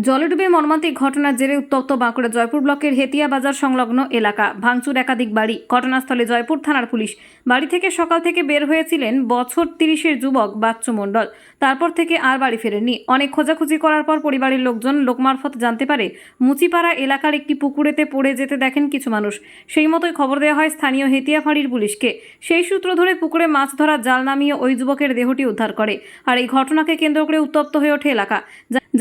জলে ডুবে মর্মান্তিক ঘটনার জেরে উত্তপ্ত বাঁকুড়া জয়পুর ব্লকের হেতিয়া বাজার সংলগ্ন এলাকা, ভাঙচুর একাধিক বাড়ি। ঘটনাস্থলে জয়পুর থানার পুলিশ। বাড়ি থেকে সকাল থেকে বের হয়েছিলেন বছর 30-এর যুবক বাচ্চু মণ্ডল। তারপর থেকে আর বাড়ি ফেরেননি। অনেক খোঁজাখুঁজি করার পর পরিবারের লোকজন লোকমারফত জানতে পারে মুচিপাড়া এলাকার একটি পুকুরেতে পড়ে যেতে দেখেন কিছু মানুষ। সেই মতোই খবর দেওয়া হয় স্থানীয় হেতিয়া ফাঁড়ির পুলিশকে। সেই সূত্র ধরে পুকুরে মাছ ধরার জাল নামিয়ে ওই যুবকের দেহটি উদ্ধার করে। আর এই ঘটনাকে কেন্দ্র করে উত্তপ্ত হয়ে ওঠে এলাকা।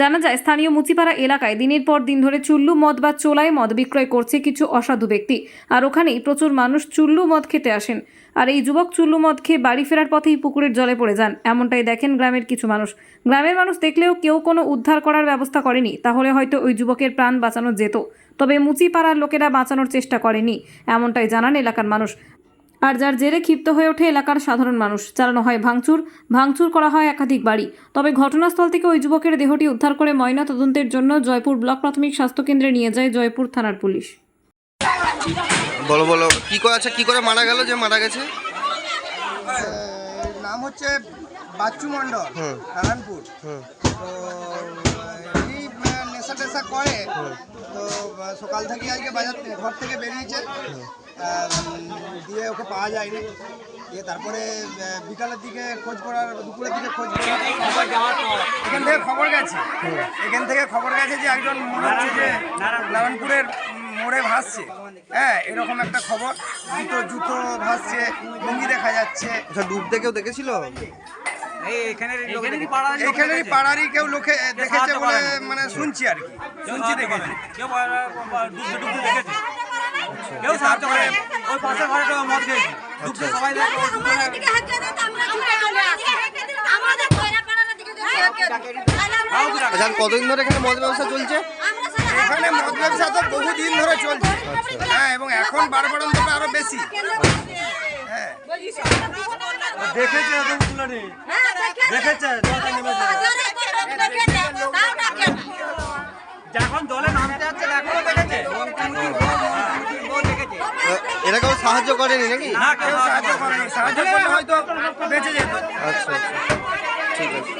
জানা যায় স্থানীয় মুচিপাড়া এলাকায় দিনের পর দিন ধরে চুল্লু মদ বা চোলাই মদ বিক্রয় করছে কিছু অসাধু ব্যক্তি। আর ওখানেই প্রচুর মানুষ চুল্লু মদ খেতে আসেন। আর এই যুবক চুল্লু মদ খেয়ে বাড়ি ফেরার পথেই পুকুরের জলে পড়ে যান। এমনটাই দেখেন গ্রামের কিছু মানুষ। গ্রামের মানুষ দেখলেও কেউ কোনো উদ্ধার করার ব্যবস্থা করেনি। তাহলে হয়তো ওই যুবকের প্রাণ বাঁচানো যেত, তবে মুচিপাড়ার লোকেরা বাঁচানোর চেষ্টা করেনি, এমনটাই জানান এলাকার মানুষ। আর যার জেরে ক্ষিপ্ত হয়ে ওঠে এলাকার সাধারণ মানুষ। চালানো হয় ভাঙচুর করা হয় একাধিক বাড়ি। তবে ঘটনাস্থল থেকে ওই যুবকের দেহটি উদ্ধার করে ময়না তদন্তের জন্য জয়পুর ব্লক প্রাথমিক স্বাস্থ্য কেন্দ্রে নিয়ে যায় জয়পুর থানার পুলিশ। বলো বলো কি করে মারা গেল, যে মারা গেছে? নাম হচ্ছে বাচ্চু মণ্ডল, নারায়ণপুর। তো এই নেশা টেশা করে, তো সকাল থেকে আজকে ঘর থেকে বেরিয়েছে, দিয়ে ওকে পাওয়া যায়নি। দিয়ে তারপরে বিকালের দিকে খোঁজ করার, দুপুরের দিকে খোঁজ করার এখান থেকে খবর গেছে যে একজন মনে হচ্ছে যে নারায়ণপুরের মোড়ে ভাসছে। হ্যাঁ, এরকম একটা খবর। জুতো ভাসছে, লুঙ্গি দেখা যাচ্ছে। ডুবতে কেউ দেখেছিল? এখানেরই পাড়ারই কেউ লোকে দেখেছে বলে মানে শুনছি আর কি, দেখেছি। কতদিন ধরে এখানে মদ ব্যবসা চলছে? এখানে মদ ব্যবসা তো বহুদিন ধরে চলছে। হ্যাঁ, এবং এখন বারবারন্তটা আরো বেশি। হ্যাঁ, দেখেছে যখন দলে নামতে যাচ্ছে, এরা কেউ সাহায্য করেনি নাকি? না, কেউ সাহায্য করেনি। সাহায্য করলে হয়তো বেঁচে যেত। আচ্ছা, ঠিক আছে।